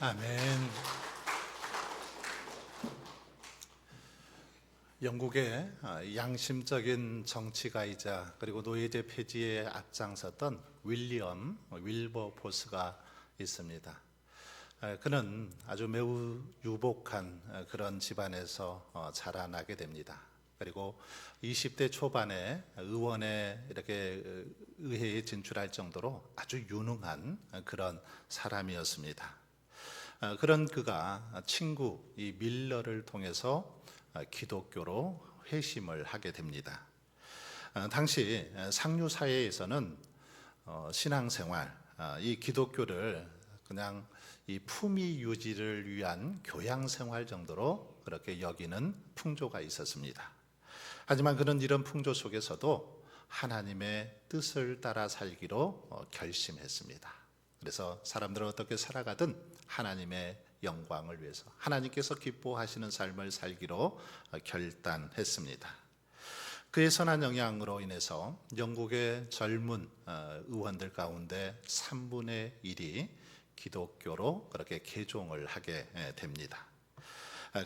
아멘. 영국의 양심적인 정치가이자 그리고 노예제 폐지에 앞장섰던 윌리엄 윌버포스가 있습니다. 그는 아주 매우 유복한 그런 집안에서 자라나게 됩니다. 그리고 20대 초반에 의원에 이렇게 의회에 진출할 정도로 아주 유능한 그런 사람이었습니다. 그런 그가 친구 이 밀러를 통해서 기독교로 회심을 하게 됩니다. 당시 상류 사회에서는 신앙생활, 이 기독교를 그냥 이 품위 유지를 위한 교양생활 정도로 그렇게 여기는 풍조가 있었습니다. 하지만 그는 이런 풍조 속에서도 하나님의 뜻을 따라 살기로 결심했습니다. 그래서 사람들은 어떻게 살아가든 하나님의 영광을 위해서 하나님께서 기뻐하시는 삶을 살기로 결단했습니다. 그의 선한 영향으로 인해서 영국의 젊은 의원들 가운데 3분의 1이 기독교로 그렇게 개종을 하게 됩니다.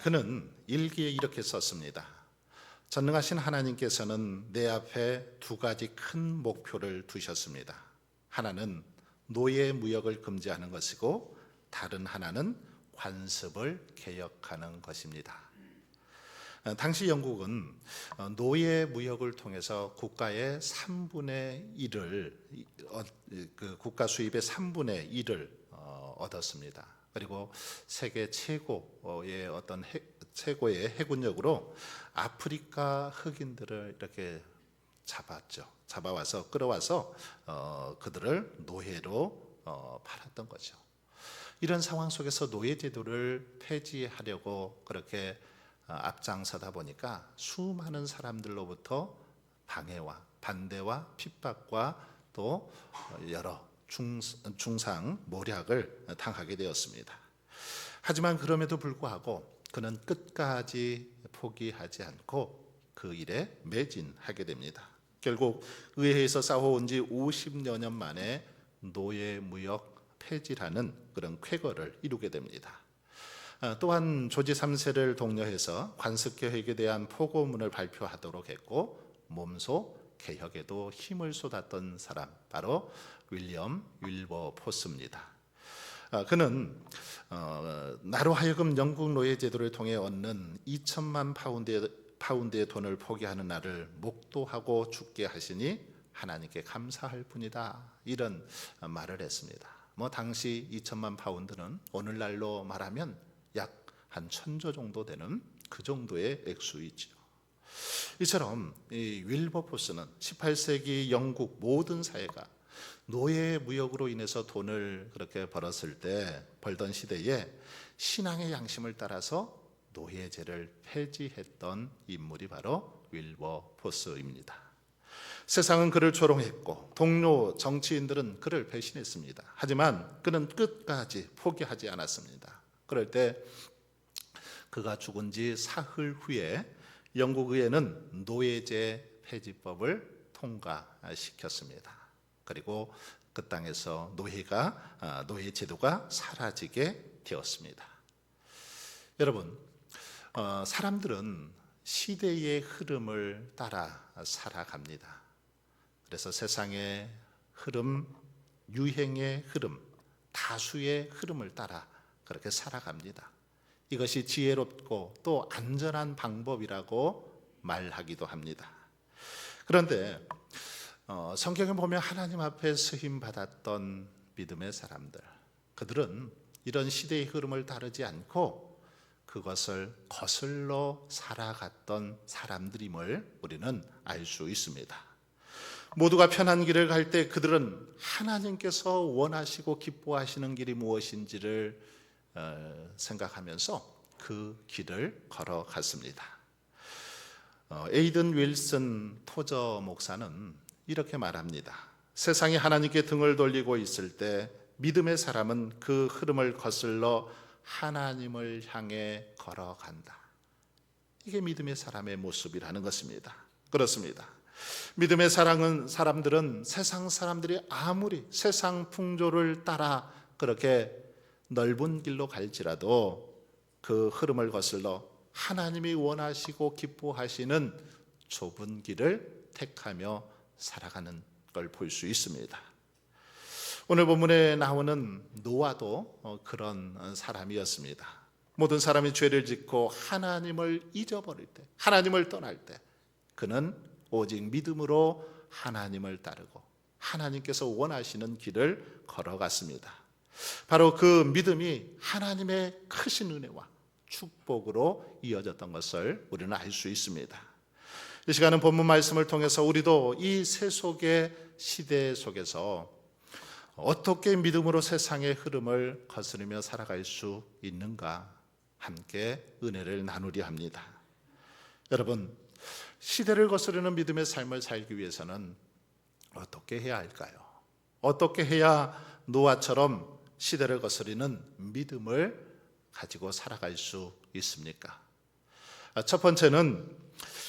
그는 일기에 이렇게 썼습니다. 전능하신 하나님께서는 내 앞에 두 가지 큰 목표를 두셨습니다. 하나는 노예 무역을 금지하는 것이고 다른 하나는 관습을 개혁하는 것입니다. 당시 영국은 노예 무역을 통해서 국가의 3분의 1을 국가 수입의 3분의 1을 얻었습니다. 그리고 세계 최고의 최고의 해군력으로 아프리카 흑인들을 이렇게 잡아와서 끌어와서 그들을 노예로 팔았던 거죠. 이런 상황 속에서 노예 제도를 폐지하려고 그렇게 앞장서다 보니까 수많은 사람들로부터 방해와 반대와 핍박과 또 여러 중상 모략을 당하게 되었습니다. 하지만 그럼에도 불구하고 그는 끝까지 포기하지 않고 그 일에 매진하게 됩니다. 결국 의회에서 싸워온 지 50여 년 만에 노예 무역 폐지라는 그런 쾌거를 이루게 됩니다. 또한 조지 3세를 독려해서 관습 개혁에 대한 포고문을 발표하도록 했고 몸소 개혁에도 힘을 쏟았던 사람 바로 윌리엄 윌버포스입니다. 그는 나로 하여금 영국 노예 제도를 통해 얻는 2천만 파운드의 돈을 포기하는 날을 목도하고 죽게 하시니 하나님께 감사할 뿐이다, 이런 말을 했습니다. 당시 2천만 파운드는 오늘날로 말하면 약 한 1,000조 정도 되는 그 정도의 액수이죠. 이처럼 이 윌버포스는 18세기 영국 모든 사회가 노예 무역으로 인해서 돈을 그렇게 벌던 시대에 신앙의 양심을 따라서 노예제를 폐지했던 인물이 바로 윌버포스입니다. 세상은 그를 조롱했고 동료 정치인들은 그를 배신했습니다. 하지만 그는 끝까지 포기하지 않았습니다. 그럴 때 그가 죽은 지 사흘 후에 영국 의회는 노예제 폐지법을 통과시켰습니다. 그리고 그 땅에서 노예 제도가 사라지게 되었습니다. 여러분, 사람들은 시대의 흐름을 따라 살아갑니다. 그래서 세상의 흐름, 유행의 흐름, 다수의 흐름을 따라 그렇게 살아갑니다. 이것이 지혜롭고 또 안전한 방법이라고 말하기도 합니다. 그런데 성경에 보면 하나님 앞에 쓰임받았던 믿음의 사람들, 그들은 이런 시대의 흐름을 따르지 않고 그것을 거슬러 살아갔던 사람들임을 우리는 알 수 있습니다. 모두가 편한 길을 갈 때 그들은 하나님께서 원하시고 기뻐하시는 길이 무엇인지를 생각하면서 그 길을 걸어갔습니다. 에이든 윌슨 토저 목사는 이렇게 말합니다. 세상이 하나님께 등을 돌리고 있을 때 믿음의 사람은 그 흐름을 거슬러 하나님을 향해 걸어간다. 이게 믿음의 사람의 모습이라는 것입니다. 그렇습니다. 믿음의 사람들은 세상 사람들이 아무리 세상 풍조를 따라 그렇게 넓은 길로 갈지라도 그 흐름을 거슬러 하나님이 원하시고 기뻐하시는 좁은 길을 택하며 살아가는 걸 볼 수 있습니다. 오늘 본문에 나오는 노아도 그런 사람이었습니다. 모든 사람이 죄를 짓고 하나님을 잊어버릴 때, 하나님을 떠날 때 그는 오직 믿음으로 하나님을 따르고 하나님께서 원하시는 길을 걸어갔습니다. 바로 그 믿음이 하나님의 크신 은혜와 축복으로 이어졌던 것을 우리는 알 수 있습니다. 이 시간은 본문 말씀을 통해서 우리도 이 세속의 시대 속에서 어떻게 믿음으로 세상의 흐름을 거스르며 살아갈 수 있는가 함께 은혜를 나누려 합니다. 여러분, 시대를 거스르는 믿음의 삶을 살기 위해서는 어떻게 해야 할까요? 어떻게 해야 노아처럼 시대를 거스르는 믿음을 가지고 살아갈 수 있습니까? 첫 번째는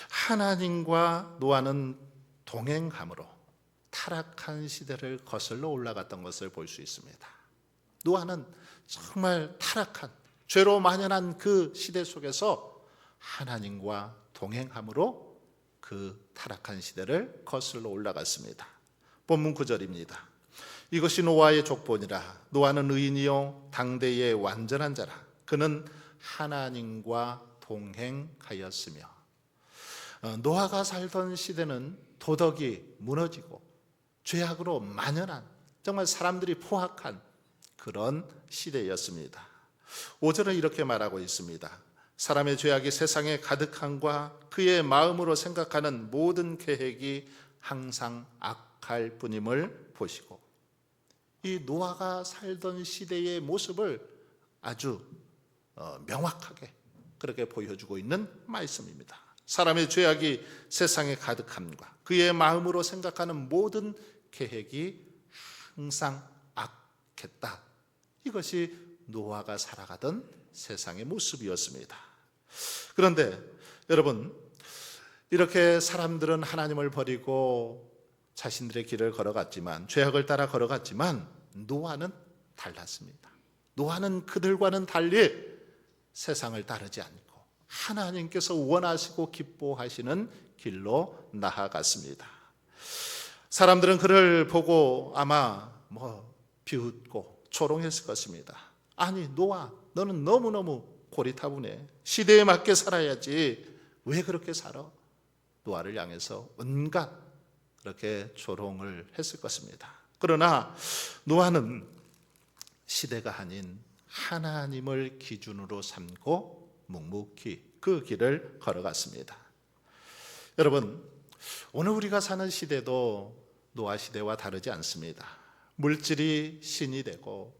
하나님과 노아는 동행함으로 타락한 시대를 거슬러 올라갔던 것을 볼 수 있습니다. 노아는 정말 타락한 죄로 만연한 그 시대 속에서 하나님과 동행함으로 그 타락한 시대를 거슬러 올라갔습니다. 본문 9절입니다. 이것이 노아의 족본이라. 노아는 의인이요 당대의 완전한 자라. 그는 하나님과 동행하였으며. 노아가 살던 시대는 도덕이 무너지고 죄악으로 만연한 정말 사람들이 포악한 그런 시대였습니다. 5절은 이렇게 말하고 있습니다. 사람의 죄악이 세상에 가득함과 그의 마음으로 생각하는 모든 계획이 항상 악할 뿐임을 보시고, 이 노아가 살던 시대의 모습을 아주 명확하게 그렇게 보여주고 있는 말씀입니다. 사람의 죄악이 세상에 가득함과 그의 마음으로 생각하는 모든 계획이 항상 악했다. 이것이 노아가 살아가던 세상의 모습이었습니다. 그런데 여러분, 이렇게 사람들은 하나님을 버리고 자신들의 길을 걸어갔지만, 죄악을 따라 걸어갔지만 노아는 달랐습니다. 노아는 그들과는 달리 세상을 따르지 않고 하나님께서 원하시고 기뻐하시는 길로 나아갔습니다. 사람들은 그를 보고 아마 비웃고 조롱했을 것입니다. 아니 노아, 너는 너무너무 고리타분해. 시대에 맞게 살아야지 왜 그렇게 살아? 노아를 향해서 온갖 그렇게 조롱을 했을 것입니다. 그러나 노아는 시대가 아닌 하나님을 기준으로 삼고 묵묵히 그 길을 걸어갔습니다. 여러분, 오늘 우리가 사는 시대도 노아 시대와 다르지 않습니다. 물질이 신이 되고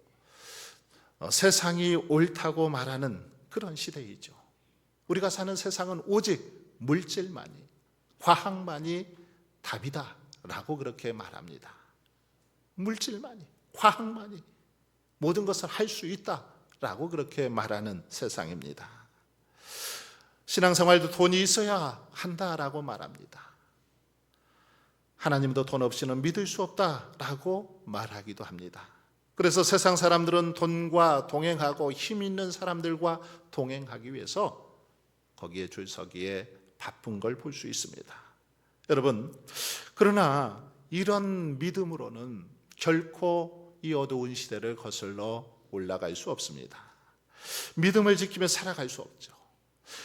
세상이 옳다고 말하는 그런 시대이죠. 우리가 사는 세상은 오직 물질만이, 과학만이 답이다 라고 그렇게 말합니다. 물질만이, 과학만이 모든 것을 할 수 있다 라고 그렇게 말하는 세상입니다. 신앙생활도 돈이 있어야 한다라고 말합니다. 하나님도 돈 없이는 믿을 수 없다라고 말하기도 합니다. 그래서 세상 사람들은 돈과 동행하고 힘 있는 사람들과 동행하기 위해서 거기에 줄 서기에 바쁜 걸 볼 수 있습니다. 여러분, 그러나 이런 믿음으로는 결코 이 어두운 시대를 거슬러 올라갈 수 없습니다. 믿음을 지키며 살아갈 수 없죠.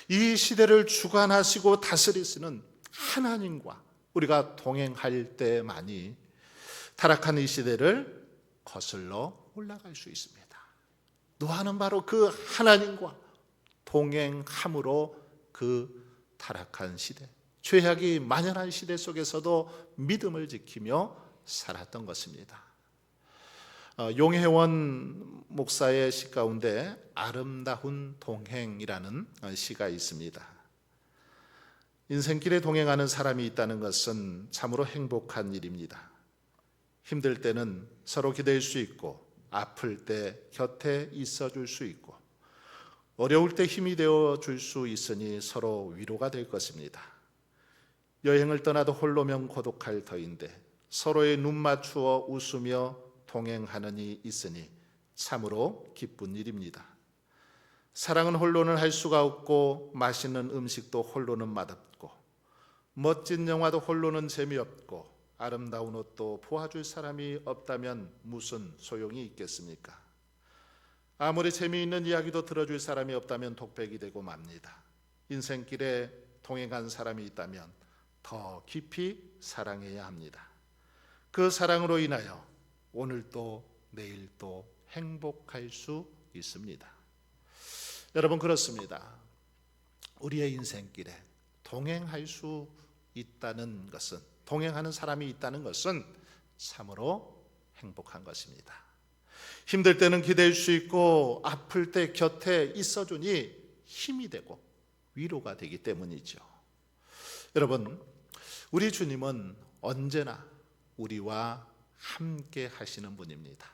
이 시대를 주관하시고 다스리시는 하나님과 우리가 동행할 때만이 타락한 이 시대를 거슬러 올라갈 수 있습니다. 노아는 바로 그 하나님과 동행함으로 그 타락한 시대, 죄악이 만연한 시대 속에서도 믿음을 지키며 살았던 것입니다. 용혜원 목사의 시 가운데 아름다운 동행이라는 시가 있습니다. 인생길에 동행하는 사람이 있다는 것은 참으로 행복한 일입니다. 힘들 때는 서로 기댈 수 있고, 아플 때 곁에 있어줄 수 있고, 어려울 때 힘이 되어줄 수 있으니 서로 위로가 될 것입니다. 여행을 떠나도 홀로면 고독할 터인데 서로의 눈 맞추어 웃으며 동행하는 이 있으니 참으로 기쁜 일입니다. 사랑은 홀로는 할 수가 없고, 맛있는 음식도 홀로는 맛없고, 멋진 영화도 홀로는 재미없고, 아름다운 옷도 보아줄 사람이 없다면 무슨 소용이 있겠습니까? 아무리 재미있는 이야기도 들어줄 사람이 없다면 독백이 되고 맙니다. 인생길에 동행한 사람이 있다면 더 깊이 사랑해야 합니다. 그 사랑으로 인하여 오늘도 내일도 행복할 수 있습니다. 여러분, 그렇습니다. 우리의 인생길에 동행할 수 있다는 것은, 동행하는 사람이 있다는 것은 참으로 행복한 것입니다. 힘들 때는 기댈 수 있고, 아플 때 곁에 있어주니 힘이 되고 위로가 되기 때문이죠. 여러분, 우리 주님은 언제나 우리와 함께 하시는 분입니다.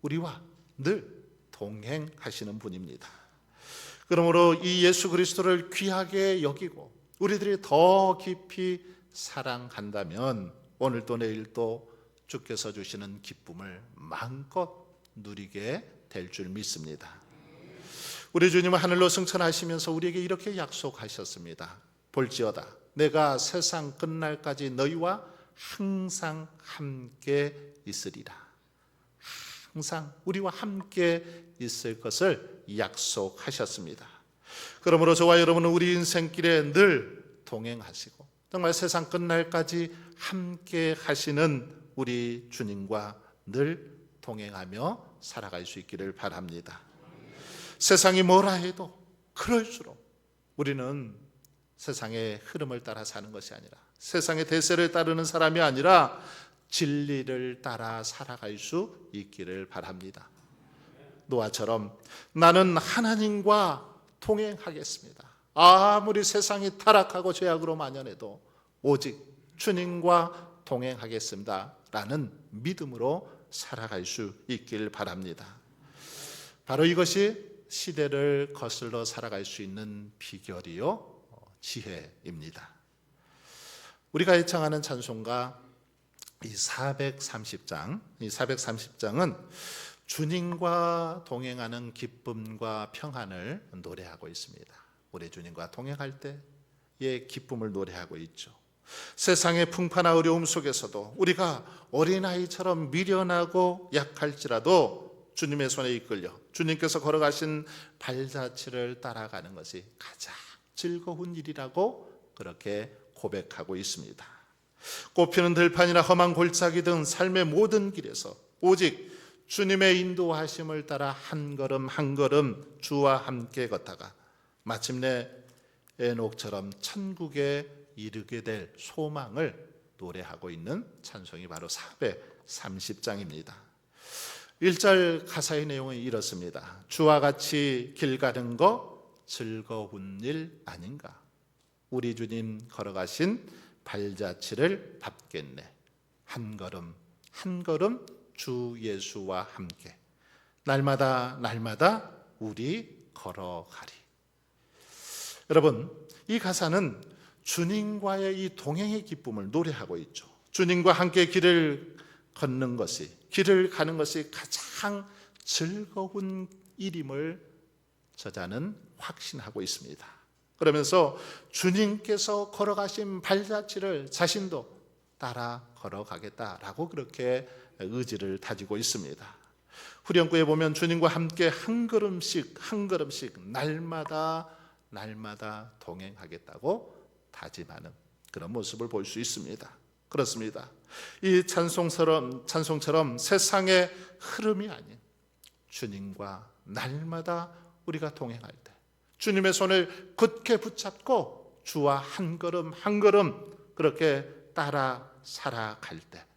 우리와 늘 동행하시는 분입니다. 그러므로 이 예수 그리스도를 귀하게 여기고 우리들이 더 깊이 사랑한다면 오늘도 내일도 주께서 주시는 기쁨을 마음껏 누리게 될 줄 믿습니다. 우리 주님은 하늘로 승천하시면서 우리에게 이렇게 약속하셨습니다. 볼지어다 내가 세상 끝날까지 너희와 항상 함께 있으리라. 항상 우리와 함께 있을 것을 약속하셨습니다. 그러므로 저와 여러분은 우리 인생길에 늘 동행하시고 정말 세상 끝날까지 함께 하시는 우리 주님과 늘 동행하며 살아갈 수 있기를 바랍니다. 세상이 뭐라 해도 그럴수록 우리는 세상의 흐름을 따라 사는 것이 아니라, 세상의 대세를 따르는 사람이 아니라 진리를 따라 살아갈 수 있기를 바랍니다. 노아처럼 나는 하나님과 동행하겠습니다. 아무리 세상이 타락하고 죄악으로 만연해도 오직 주님과 동행하겠습니다 라는 믿음으로 살아갈 수 있길 바랍니다. 바로 이것이 시대를 거슬러 살아갈 수 있는 비결이요 지혜입니다. 우리가 애청하는 찬송가 이 430장은 주님과 동행하는 기쁨과 평안을 노래하고 있습니다. 우리 주님과 동행할 때의 기쁨을 노래하고 있죠. 세상의 풍파나 어려움 속에서도 우리가 어린아이처럼 미련하고 약할지라도 주님의 손에 이끌려 주님께서 걸어가신 발자취를 따라가는 것이 가장 즐거운 일이라고 그렇게 고백하고 있습니다. 꽃피는 들판이나 험한 골짜기 등 삶의 모든 길에서 오직 주님의 인도하심을 따라 한 걸음 한 걸음 주와 함께 걷다가 마침내 에녹처럼 천국에 이르게 될 소망을 노래하고 있는 찬송이 바로 430장입니다. 1절 가사의 내용은 이렇습니다. 주와 같이 길 가는 거 즐거운 일 아닌가? 우리 주님 걸어가신 발자취를 밟겠네. 한 걸음 한 걸음 주 예수와 함께 날마다 날마다 우리 걸어가리. 여러분, 이 가사는 주님과의 이 동행의 기쁨을 노래하고 있죠. 주님과 함께 길을 걷는 것이, 길을 가는 것이 가장 즐거운 일임을 저자는 확신하고 있습니다. 그러면서 주님께서 걸어가신 발자취를 자신도 따라 걸어가겠다라고 그렇게 의지를 다지고 있습니다. 후렴구에 보면 주님과 함께 한 걸음씩 한 걸음씩 날마다 날마다 동행하겠다고 다짐하는 그런 모습을 볼 수 있습니다. 그렇습니다. 이 찬송처럼 세상의 흐름이 아닌 주님과 날마다 우리가 동행할 때 주님의 손을 굳게 붙잡고 주와 한 걸음 한 걸음 그렇게 따라 살아갈 때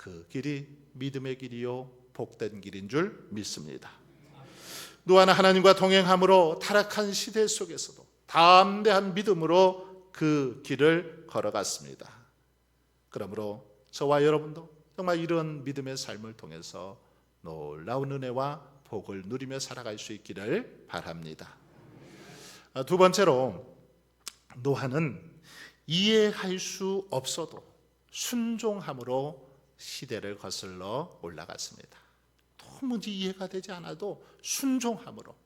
그 길이 믿음의 길이요 복된 길인 줄 믿습니다. 노아는 하나님과 동행함으로 타락한 시대 속에서도 담대한 믿음으로 그 길을 걸어갔습니다. 그러므로 저와 여러분도 정말 이런 믿음의 삶을 통해서 놀라운 은혜와 복을 누리며 살아갈 수 있기를 바랍니다. 두 번째로, 노아는 이해할 수 없어도 순종함으로 시대를 거슬러 올라갔습니다. 도무지 이해가 되지 않아도 순종함으로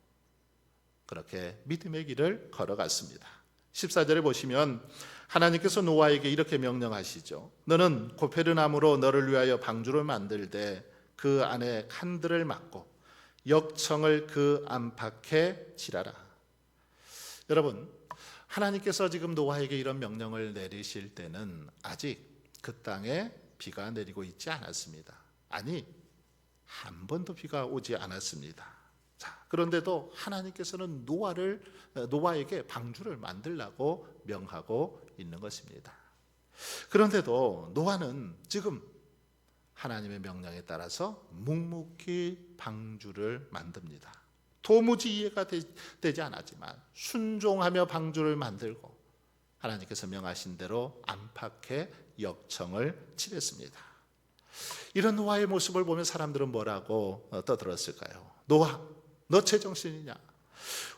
그렇게 믿음의 길을 걸어갔습니다. 14절에 보시면 하나님께서 노아에게 이렇게 명령하시죠. 너는 고페르나무로 너를 위하여 방주를 만들되 그 안에 칸들을 막고 역청을 그 안팎에 칠하라. 여러분, 하나님께서 지금 노아에게 이런 명령을 내리실 때는 아직 그 땅에 비가 내리고 있지 않았습니다. 아니, 한 번도 비가 오지 않았습니다. 자, 그런데도 하나님께서는 노아에게 방주를 만들라고 명하고 있는 것입니다. 그런데도 노아는 지금 하나님의 명령에 따라서 묵묵히 방주를 만듭니다. 도무지 이해가 되지 않았지만 순종하며 방주를 만들고 하나님께서 명하신 대로 안팎에 역청을 칠했습니다. 이런 노아의 모습을 보면 사람들은 뭐라고 떠들었을까요? 노아, 너 제정신이냐?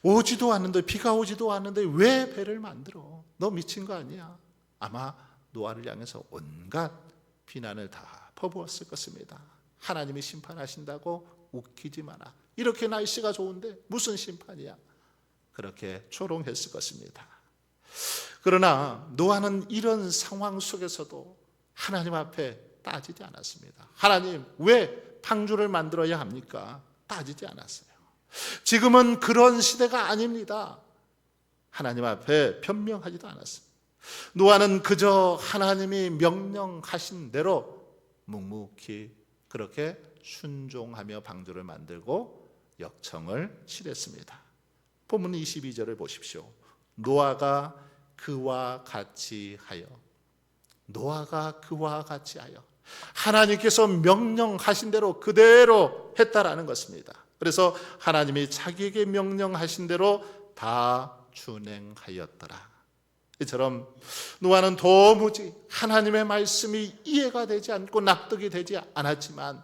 오지도 않는데, 비가 오지도 않는데 왜 배를 만들어? 너 미친 거 아니야? 아마 노아를 향해서 온갖 비난을 다 퍼부었을 것입니다. 하나님이 심판하신다고 웃기지 마라. 이렇게 날씨가 좋은데 무슨 심판이야? 그렇게 조롱했을 것입니다. 그러나 노아는 이런 상황 속에서도 하나님 앞에 따지지 않았습니다. 하나님, 왜 방주를 만들어야 합니까? 따지지 않았어요. 지금은 그런 시대가 아닙니다. 하나님 앞에 변명하지도 않았습니다. 노아는 그저 하나님이 명령하신 대로 묵묵히 그렇게 순종하며 방주를 만들고 역청을 칠했습니다. 본문 22절을 보십시오. 노아가 그와 같이 하여 하나님께서 명령하신 대로 그대로 했다라는 것입니다. 그래서 하나님이 자기에게 명령하신 대로 다 준행하였더라. 이처럼 노아는 도무지 하나님의 말씀이 이해가 되지 않고 납득이 되지 않았지만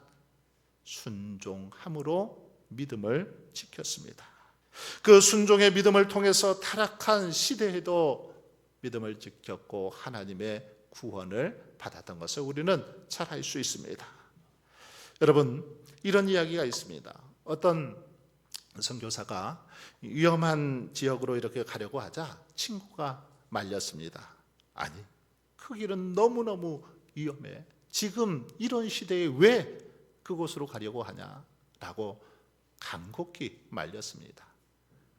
순종함으로 믿음을 지켰습니다. 그 순종의 믿음을 통해서 타락한 시대에도 믿음을 지켰고 하나님의 구원을 받았던 것을 우리는 잘 알 수 있습니다. 여러분, 이런 이야기가 있습니다. 어떤 선교사가 위험한 지역으로 이렇게 가려고 하자 친구가 말렸습니다. 아니, 그 길은 너무너무 위험해. 지금 이런 시대에 왜 그곳으로 가려고 하냐라고 간곡히 말렸습니다.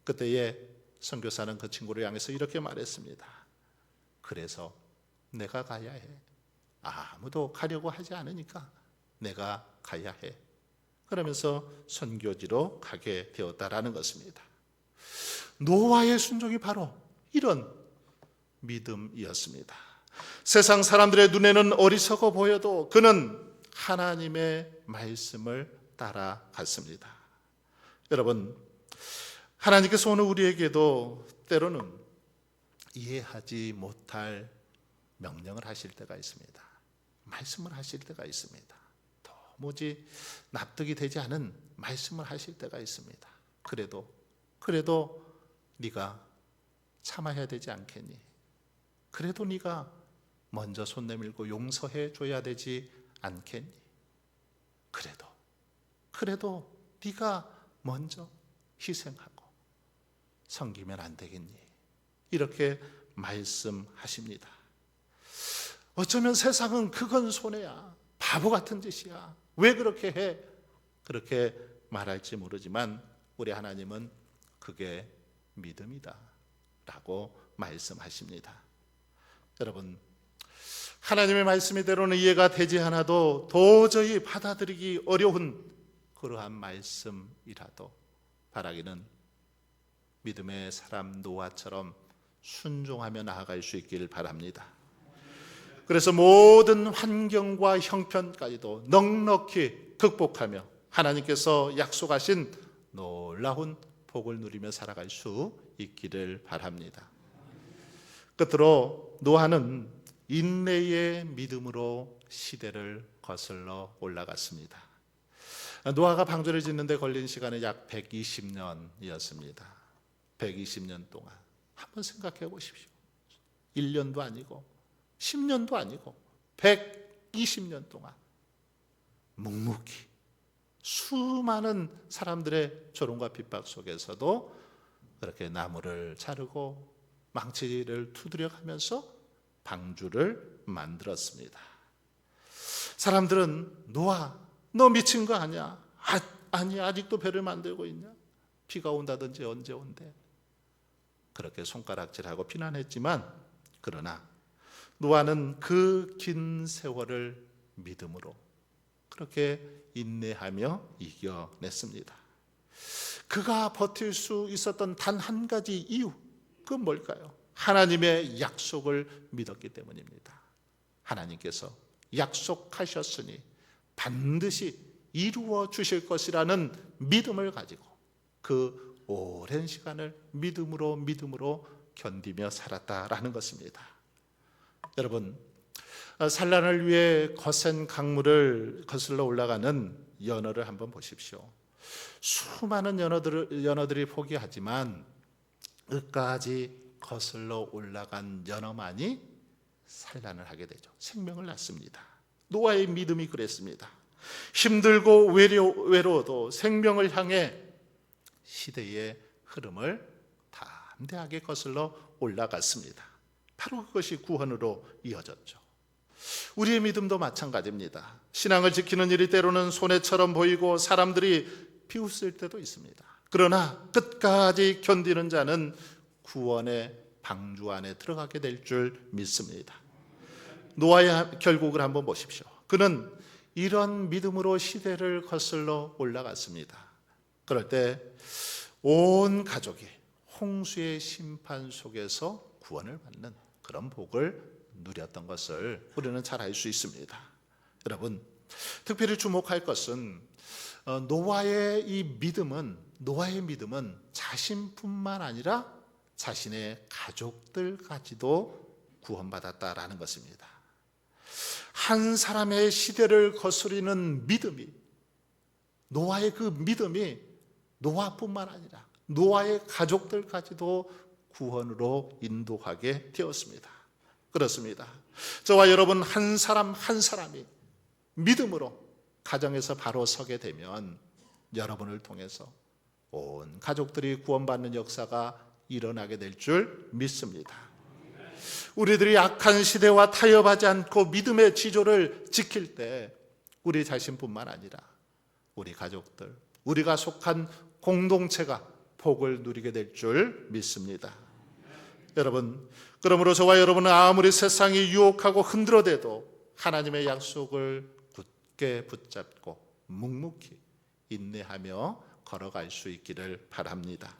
그때에 선교사는 그 친구를 향해서 이렇게 말했습니다. 그래서 내가 가야 해. 아무도 가려고 하지 않으니까 내가 가야 해. 그러면서 선교지로 가게 되었다라는 것입니다. 노아의 순종이 바로 이런 믿음이었습니다. 세상 사람들의 눈에는 어리석어 보여도 그는 하나님의 말씀을 따라갔습니다. 여러분, 하나님께서 오늘 우리에게도 때로는 이해하지 못할 명령을 하실 때가 있습니다. 말씀을 하실 때가 있습니다. 도무지 납득이 되지 않은 말씀을 하실 때가 있습니다. 그래도 네가 참아야 되지 않겠니? 그래도 네가 먼저 손 내밀고 용서해 줘야 되지 않겠니? 그래도 네가 먼저 희생하고 섬기면 안 되겠니? 이렇게 말씀하십니다. 어쩌면 세상은 그건 손해야, 바보 같은 짓이야, 왜 그렇게 해? 그렇게 말할지 모르지만 우리 하나님은 그게 믿음이다 라고 말씀하십니다. 여러분, 하나님의 말씀이 때로는 이해가 되지 않아도 도저히 받아들이기 어려운 그러한 말씀이라도 바라기는 믿음의 사람 노아처럼 순종하며 나아갈 수 있기를 바랍니다. 그래서 모든 환경과 형편까지도 넉넉히 극복하며 하나님께서 약속하신 놀라운 복을 누리며 살아갈 수 있기를 바랍니다. 끝으로 노아는 인내의 믿음으로 시대를 거슬러 올라갔습니다. 노아가 방주를 짓는 데 걸린 시간은 약 120년이었습니다. 120년 동안 한번 생각해 보십시오. 1년도 아니고 10년도 아니고 120년 동안 묵묵히 수많은 사람들의 조롱과 핍박 속에서도 그렇게 나무를 자르고 망치를 두드려가면서 방주를 만들었습니다. 사람들은 노아, 너 미친 거 아니야? 아니, 아직도 배를 만들고 있냐? 비가 온다든지 언제 온대? 그렇게 손가락질하고 비난했지만, 그러나 노아는 그 긴 세월을 믿음으로 그렇게 인내하며 이겨냈습니다. 그가 버틸 수 있었던 단 한 가지 이유, 그건 뭘까요? 하나님의 약속을 믿었기 때문입니다. 하나님께서 약속하셨으니 반드시 이루어 주실 것이라는 믿음을 가지고 그 오랜 시간을 믿음으로 견디며 살았다라는 것입니다. 여러분, 산란을 위해 거센 강물을 거슬러 올라가는 연어를 한번 보십시오. 수많은 연어들이 포기하지만 끝까지 거슬러 올라간 연어만이 산란을 하게 되죠. 생명을 낳습니다. 노아의 믿음이 그랬습니다. 힘들고 외로워도 생명을 향해 시대의 흐름을 담대하게 거슬러 올라갔습니다. 바로 그것이 구원으로 이어졌죠. 우리의 믿음도 마찬가지입니다. 신앙을 지키는 일이 때로는 손해처럼 보이고 사람들이 비웃을 때도 있습니다. 그러나 끝까지 견디는 자는 구원의 방주 안에 들어가게 될 줄 믿습니다. 노아의 결국을 한번 보십시오. 그는 이런 믿음으로 시대를 거슬러 올라갔습니다. 그럴 때 온 가족이 홍수의 심판 속에서 구원을 받는 그런 복을 누렸던 것을 우리는 잘 알 수 있습니다. 여러분, 특별히 주목할 것은 노아의 믿음은 자신뿐만 아니라 자신의 가족들까지도 구원받았다라는 것입니다. 한 사람의 시대를 거스르는 믿음이, 노아의 그 믿음이 노아뿐만 아니라 노아의 가족들까지도 구원으로 인도하게 되었습니다. 그렇습니다. 저와 여러분 한 사람 한 사람이 믿음으로 가정에서 바로 서게 되면 여러분을 통해서 온 가족들이 구원받는 역사가 일어나게 될 줄 믿습니다. 우리들이 악한 시대와 타협하지 않고 믿음의 지조를 지킬 때 우리 자신뿐만 아니라 우리 가족들, 우리가 속한 공동체가 복을 누리게 될 줄 믿습니다. 여러분, 그러므로 저와 여러분은 아무리 세상이 유혹하고 흔들어대도 하나님의 약속을 굳게 붙잡고 묵묵히 인내하며 걸어갈 수 있기를 바랍니다.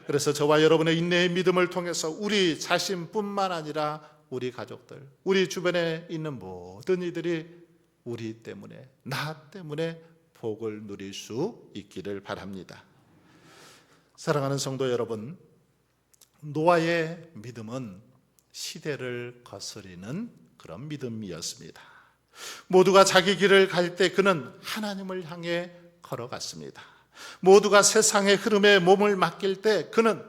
그래서 저와 여러분의 인내의 믿음을 통해서 우리 자신뿐만 아니라 우리 가족들, 우리 주변에 있는 모든 이들이 우리 때문에, 나 때문에 복을 누릴 수 있기를 바랍니다. 사랑하는 성도 여러분, 노아의 믿음은 시대를 거스리는 그런 믿음이었습니다. 모두가 자기 길을 갈 때 그는 하나님을 향해 걸어갔습니다. 모두가 세상의 흐름에 몸을 맡길 때 그는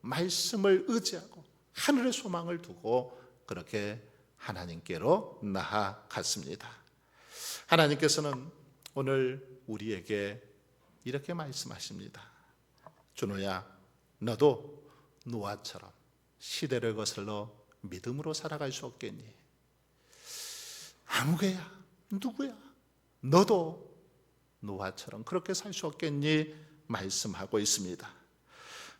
말씀을 의지하고 하늘의 소망을 두고 그렇게 하나님께로 나아갔습니다. 하나님께서는 오늘 우리에게 이렇게 말씀하십니다. 준호야, 너도 노아처럼 시대를 거슬러 믿음으로 살아갈 수 없겠니? 아무개야, 누구야? 너도 노아처럼 그렇게 살 수 없겠니? 말씀하고 있습니다.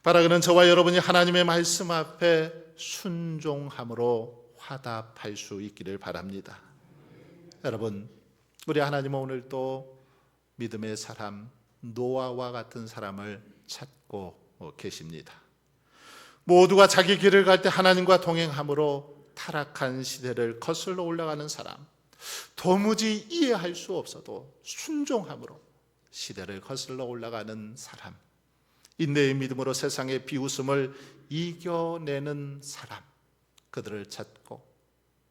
바라기는 저와 여러분이 하나님의 말씀 앞에 순종함으로 화답할 수 있기를 바랍니다. 여러분, 우리 하나님은 오늘 또 믿음의 사람 노아와 같은 사람을 찾고 계십니다. 모두가 자기 길을 갈 때 하나님과 동행함으로 타락한 시대를 거슬러 올라가는 사람, 도무지 이해할 수 없어도 순종함으로 시대를 거슬러 올라가는 사람, 인내의 믿음으로 세상의 비웃음을 이겨내는 사람, 그들을 찾고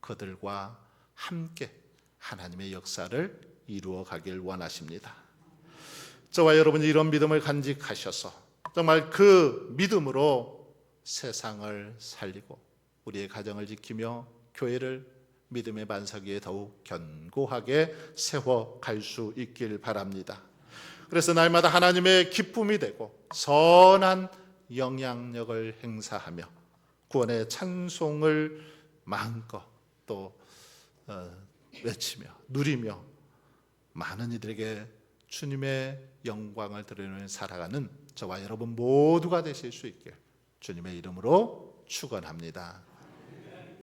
그들과 함께 하나님의 역사를 이루어 가길 원하십니다. 저와 여러분이 이런 믿음을 간직하셔서 정말 그 믿음으로 세상을 살리고 우리의 가정을 지키며 교회를 믿음의 반석 위에 더욱 견고하게 세워갈 수 있길 바랍니다. 그래서 날마다 하나님의 기쁨이 되고 선한 영향력을 행사하며 구원의 찬송을 마음껏 또 외치며 누리며 많은 이들에게 주님의 영광을 드리며 살아가는 저와 여러분 모두가 되실 수 있길 주님의 이름으로 축원합니다.